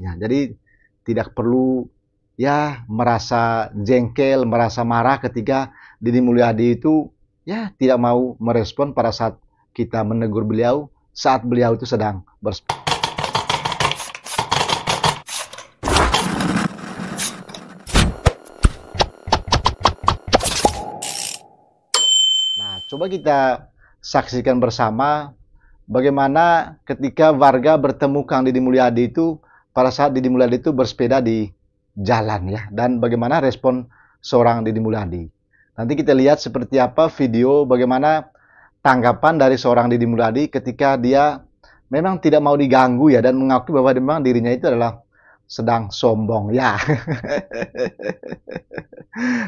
Ya, jadi tidak perlu ya merasa jengkel, merasa marah ketika Deddy Mulyadi itu ya tidak mau merespon pada saat kita menegur beliau saat beliau itu sedang bersepeda. Nah, coba kita saksikan bersama bagaimana ketika warga bertemu Kang Deddy Mulyadi itu pada saat Deddy Mulyadi itu bersepeda di jalan ya, dan bagaimana respon seorang Deddy Mulyadi. Nanti kita lihat seperti apa video bagaimana tanggapan dari seorang Deddy Mulyadi ketika dia memang tidak mau diganggu ya, dan mengakui bahwa memang dirinya itu adalah sedang sombong ya.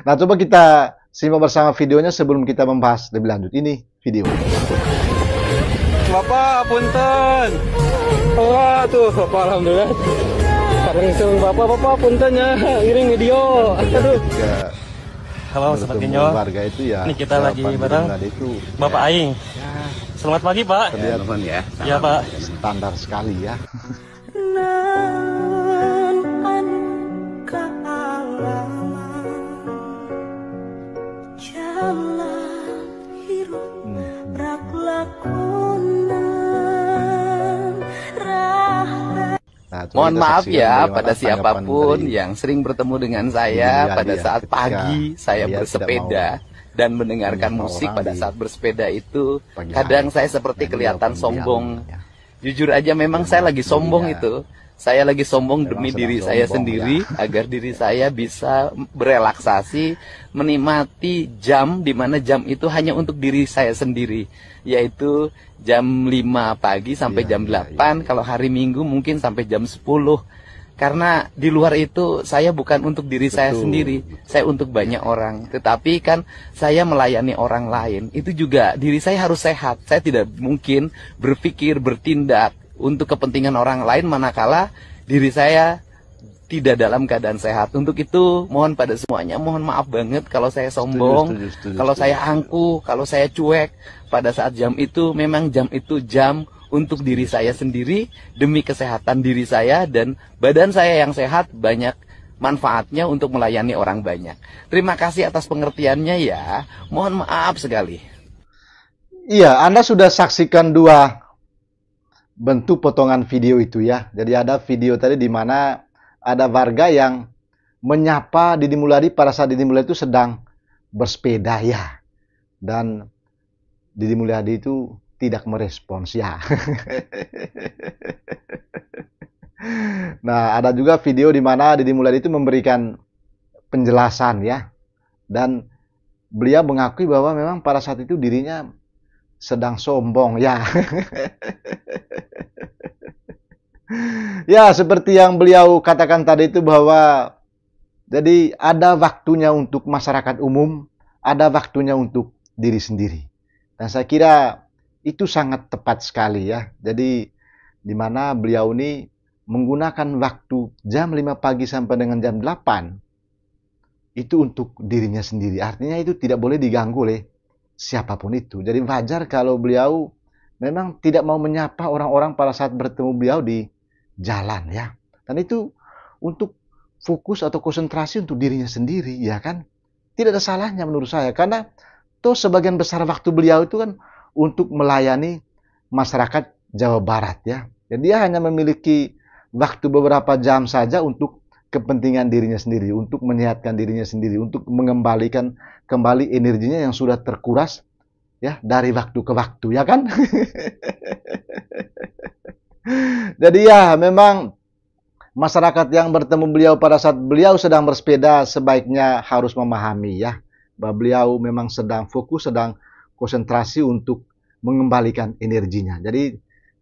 Nah, coba kita simak bersama videonya sebelum kita membahas lebih lanjut. Ini video. Bapak, punten. Wah, tuh, Bapak, alhamdulillah. Langsung Bapak, punten ya, ngiring video. Aduh. Halo, sepertinya warga itu ya. Ini kita lagi bareng itu, Bapak Aing. Ya. Selamat pagi, Pak. Terlihat ya. Ya, Pak. Standar sekali ya. Nah, mohon maaf ya pada siapapun yang sering bertemu dengan saya pada saat pagi saya bersepeda dan mendengarkan musik pada saat bersepeda itu. Kadang saya seperti kelihatan sombong. Jujur aja memang saya lagi sombong itu. Saya lagi sombong demi diri saya sendiri agar diri saya bisa berelaksasi, menikmati jam di mana jam itu hanya untuk diri saya sendiri, yaitu jam 5 pagi sampai jam 8, kalau hari Minggu mungkin sampai jam 10. Karena di luar itu saya bukan untuk diri saya sendiri, saya untuk banyak orang. Tetapi kan saya melayani orang lain, itu juga diri saya harus sehat. Saya tidak mungkin berpikir, bertindak untuk kepentingan orang lain manakala diri saya tidak dalam keadaan sehat. Untuk itu mohon pada semuanya, mohon maaf banget kalau saya sombong, kalau saya angkuh, kalau saya cuek. Pada saat jam itu memang jam itu jam untuk diri saya sendiri, demi kesehatan diri saya dan badan saya yang sehat, banyak manfaatnya untuk melayani orang banyak. Terima kasih atas pengertiannya ya. Mohon maaf sekali. Iya, Anda sudah saksikan dua bentuk potongan video itu ya. Jadi ada video tadi di mana ada warga yang menyapa Deddy Mulyadi pada saat Deddy Mulyadi itu sedang bersepeda ya. Dan Deddy Mulyadi itu tidak merespons ya. Nah, ada juga video di mana Deddy Mulyadi itu memberikan penjelasan ya. Dan beliau mengakui bahwa memang pada saat itu dirinya sedang sombong ya. Ya, seperti yang beliau katakan tadi itu bahwa jadi ada waktunya untuk masyarakat umum, ada waktunya untuk diri sendiri. Dan saya kira itu sangat tepat sekali ya. Jadi di mana beliau ini menggunakan waktu jam 5 pagi sampai dengan jam 8 itu untuk dirinya sendiri. Artinya itu tidak boleh diganggu oleh siapapun itu. Jadi wajar kalau beliau memang tidak mau menyapa orang-orang pada saat bertemu beliau di jalan ya. Dan itu untuk fokus atau konsentrasi untuk dirinya sendiri ya kan. Tidak ada salahnya menurut saya, karena toh sebagian besar waktu beliau itu kan untuk melayani masyarakat Jawa Barat ya. Dan dia hanya memiliki waktu beberapa jam saja untuk kepentingan dirinya sendiri, untuk menyehatkan dirinya sendiri, untuk mengembalikan kembali energinya yang sudah terkuras ya dari waktu ke waktu ya kan. Jadi ya memang masyarakat yang bertemu beliau pada saat beliau sedang bersepeda sebaiknya harus memahami ya bahwa beliau memang sedang fokus, sedang konsentrasi untuk mengembalikan energinya. Jadi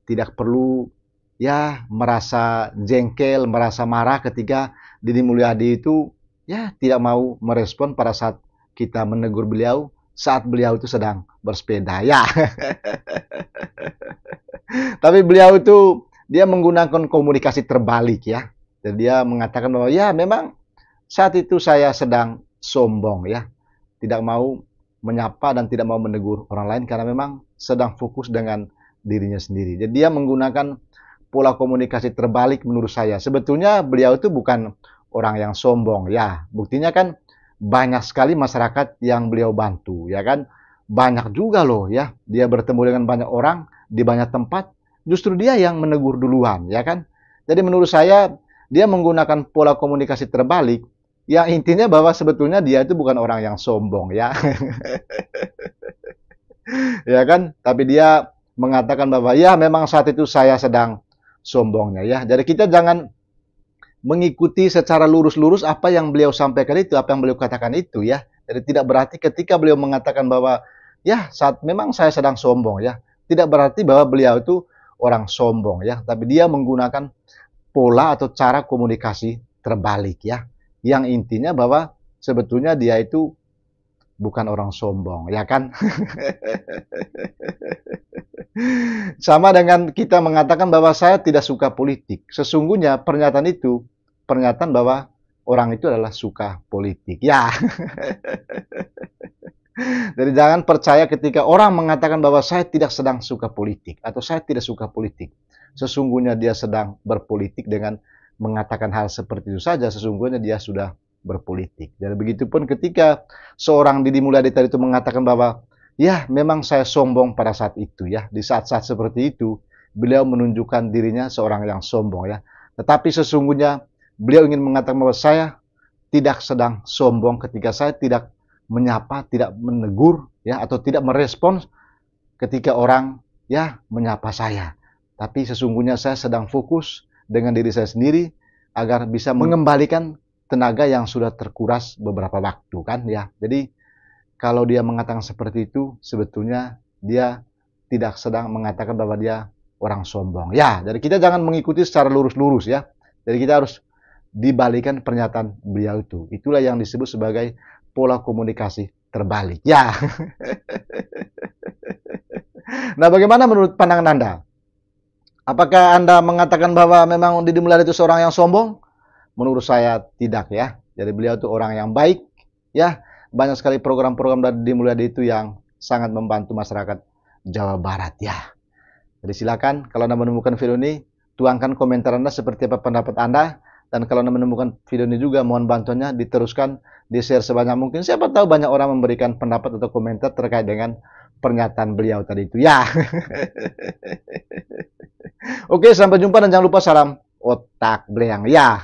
tidak perlu ya merasa jengkel, merasa marah ketika Deddy Mulyadi itu ya tidak mau merespon pada saat kita menegur beliau saat beliau itu sedang bersepeda ya. Tapi beliau itu dia menggunakan komunikasi terbalik ya. Dan dia mengatakan bahwa ya memang saat itu saya sedang sombong ya. Tidak mau menyapa dan tidak mau menegur orang lain karena memang sedang fokus dengan dirinya sendiri. Jadi dia menggunakan pola komunikasi terbalik menurut saya. Sebetulnya beliau itu bukan orang yang sombong, ya. Buktinya kan banyak sekali masyarakat yang beliau bantu, ya kan. Banyak juga loh, ya. Dia bertemu dengan banyak orang di banyak tempat, justru dia yang menegur duluan, ya kan. Jadi menurut saya, dia menggunakan pola komunikasi terbalik, yang intinya bahwa sebetulnya dia itu bukan orang yang sombong, ya. Ya kan, tapi dia mengatakan bahwa ya memang saat itu saya sedang sombongnya, ya. Jadi kita jangan mengikuti secara lurus-lurus apa yang beliau sampaikan itu, apa yang beliau katakan itu, ya. Jadi tidak berarti ketika beliau mengatakan bahwa ya saat memang saya sedang sombong, ya, tidak berarti bahwa beliau itu orang sombong, ya, tapi dia menggunakan pola atau cara komunikasi terbalik, ya, yang intinya bahwa sebetulnya dia itu bukan orang sombong, ya kan. Sama dengan kita mengatakan bahwa saya tidak suka politik. Sesungguhnya pernyataan itu pernyataan bahwa orang itu adalah suka politik. Ya. Jadi jangan percaya ketika orang mengatakan bahwa saya tidak sedang suka politik atau saya tidak suka politik. Sesungguhnya dia sedang berpolitik dengan mengatakan hal seperti itu saja. Sesungguhnya dia sudah berpolitik. Dan begitupun ketika seorang Didi Mulyadi tadi itu mengatakan bahwa ya, memang saya sombong pada saat itu, ya. Di saat-saat seperti itu, beliau menunjukkan dirinya seorang yang sombong, ya. Tetapi sesungguhnya beliau ingin mengatakan bahwa saya tidak sedang sombong ketika saya tidak menyapa, tidak menegur, ya, atau tidak merespons ketika orang ya menyapa saya. Tapi sesungguhnya saya sedang fokus dengan diri saya sendiri agar bisa mengembalikan tenaga yang sudah terkuras beberapa waktu, kan, ya. Jadi kalau dia mengatakan seperti itu, sebetulnya dia tidak sedang mengatakan bahwa dia orang sombong. Ya, jadi kita jangan mengikuti secara lurus-lurus, ya. Jadi kita harus dibalikan pernyataan beliau itu. Itulah yang disebut sebagai pola komunikasi terbalik. Ya. Nah, bagaimana menurut pandangan Anda? Apakah Anda mengatakan bahwa memang Didi Mulyadi itu seorang yang sombong? Menurut saya tidak, ya. Jadi beliau itu orang yang baik, ya. Banyak sekali program-program dari Didi Mulyadi itu yang sangat membantu masyarakat Jawa Barat, ya. Jadi silakan kalau Anda menemukan video ini, tuangkan komentar Anda seperti apa pendapat Anda. Dan kalau Anda menemukan video ini juga, mohon bantuannya diteruskan, di-share sebanyak mungkin. Siapa tahu banyak orang memberikan pendapat atau komentar terkait dengan pernyataan beliau tadi itu, ya. Oke, sampai jumpa dan jangan lupa salam otak belayang, ya.